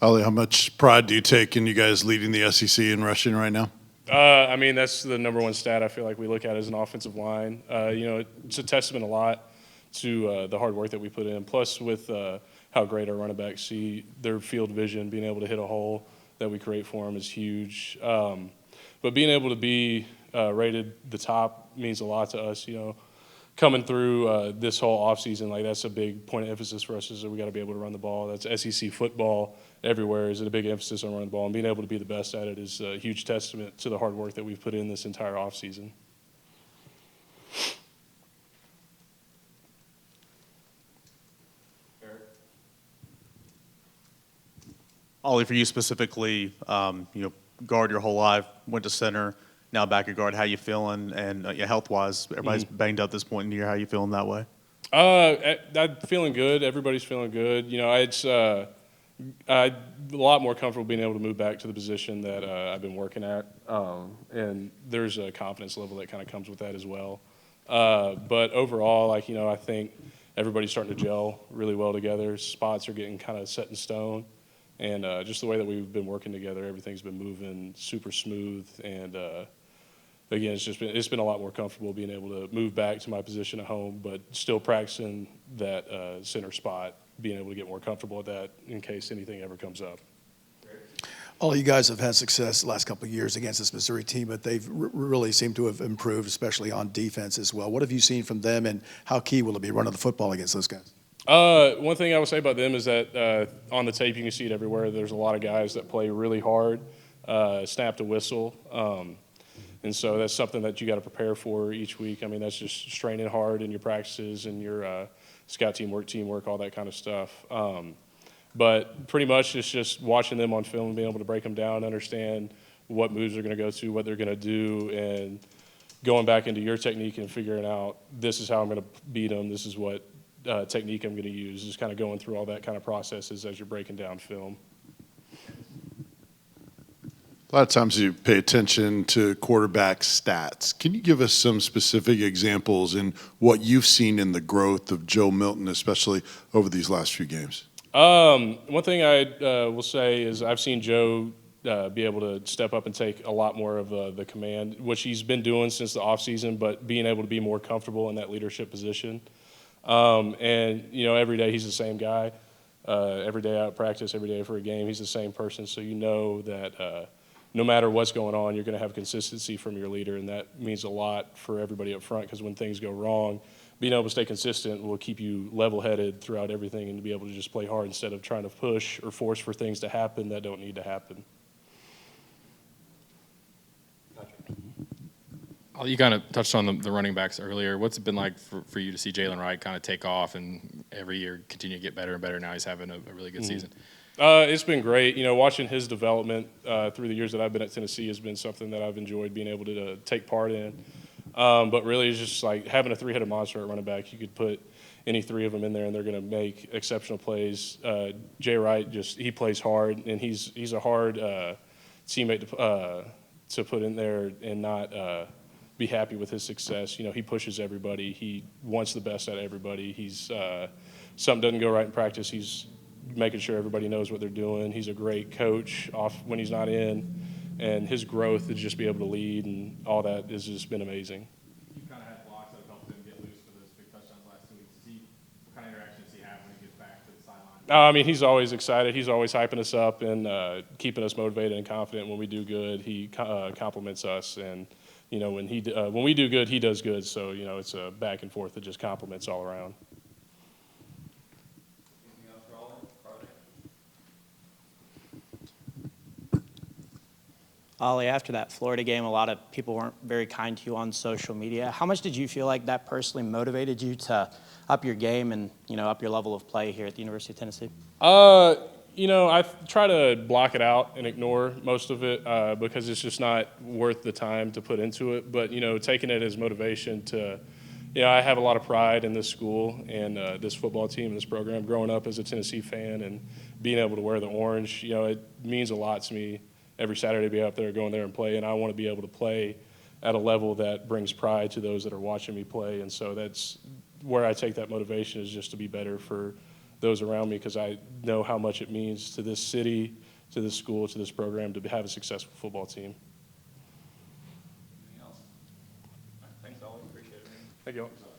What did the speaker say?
Ollie, how much pride do you take in you guys leading the SEC in rushing right now? I mean, that's the number one stat I feel like we look at as an offensive line. It's a testament a lot to the hard work that we put in. Plus, with how great our running backs see their field vision, being able to hit a hole that we create for them is huge. But being able to be rated the top means a lot to us. Coming through this whole offseason, like that's a big point of emphasis for us is that we got to be able to run the ball. That's SEC football everywhere is a big emphasis on running the ball, and being able to be the best at it is a huge testament to the hard work that we've put in this entire offseason. Ollie, for you specifically, guard your whole life, went to center, now back at guard. How you feeling? And health-wise, everybody's banged up this point in the year. How you feeling that way? I'm feeling good. Everybody's feeling good. It's I'm a lot more comfortable being able to move back to the position that I've been working at, and there's a confidence level that kind of comes with that as well. But overall, I think everybody's starting to gel really well together. Spots are getting kind of set in stone, and just the way that we've been working together, everything's been moving super smooth. And again, it's been a lot more comfortable being able to move back to my position at home, but still practicing that center spot, being able to get more comfortable with that in case anything ever comes up. All you guys have had success the last couple of years against this Missouri team, but they've really seemed to have improved, especially on defense as well. What have you seen from them, and how key will it be running the football against those guys? One thing I would say about them is that on the tape, you can see it everywhere. There's a lot of guys that play really hard, snap to whistle. And so that's something that you got to prepare for each week. I mean, that's just straining hard in your practices and your scout teamwork, all that kind of stuff. But pretty much it's just watching them on film and being able to break them down, understand what moves they're going to go to, what they're going to do, and going back into your technique and figuring out this is how I'm going to beat them, this is what technique I'm going to use, just kind of going through all that kind of processes as you're breaking down film. A lot of times you pay attention to quarterback stats. Can you give us some specific examples in what you've seen in the growth of Joe Milton, especially over these last few games? One thing I will say is I've seen Joe be able to step up and take a lot more of the command, which he's been doing since the offseason, but being able to be more comfortable in that leadership position. And, every day he's the same guy. Every day out of practice, every day for a game, he's the same person. So you know that no matter what's going on, you're going to have consistency from your leader, and that means a lot for everybody up front because when things go wrong, being able to stay consistent will keep you level-headed throughout everything and to be able to just play hard instead of trying to push or force for things to happen that don't need to happen. You kind of touched on the running backs earlier. What's it been like for you to see Jalen Wright kind of take off and every year continue to get better and better? Now he's having a really good season. It's been great. Watching his development through the years that I've been at Tennessee has been something that I've enjoyed being able to take part in. But really, it's just like having a three-headed monster at running back. You could put any three of them in there, and they're going to make exceptional plays. Jay Wright he plays hard, and he's a hard teammate to put in there and not be happy with his success. He pushes everybody. He wants the best out of everybody. He's something doesn't go right in practice, he's making sure everybody knows what they're doing. He's a great coach off when he's not in, and his growth to just be able to lead and all that has just been amazing. You kind of had blocks that have helped him get loose for those big touchdowns last 2 weeks. What kind of interactions does he have when he gets back to the sideline? I mean, he's always excited. He's always hyping us up and keeping us motivated and confident. When we do good, he compliments us, and when we do good, he does good. So it's a back and forth that just compliments all around. Ollie, after that Florida game, a lot of people weren't very kind to you on social media. How much did you feel like that personally motivated you to up your game and, up your level of play here at the University of Tennessee? I try to block it out and ignore most of it because it's just not worth the time to put into it. But, taking it as motivation to, I have a lot of pride in this school and this football team and this program. Growing up as a Tennessee fan and being able to wear the orange, it means a lot to me every Saturday to be out there, going there and play. And I want to be able to play at a level that brings pride to those that are watching me play. And so that's where I take that motivation, is just to be better for those around me because I know how much it means to this city, to this school, to this program to have a successful football team. Anything else? All right, thanks, Ollie. Appreciate it. Thank you all.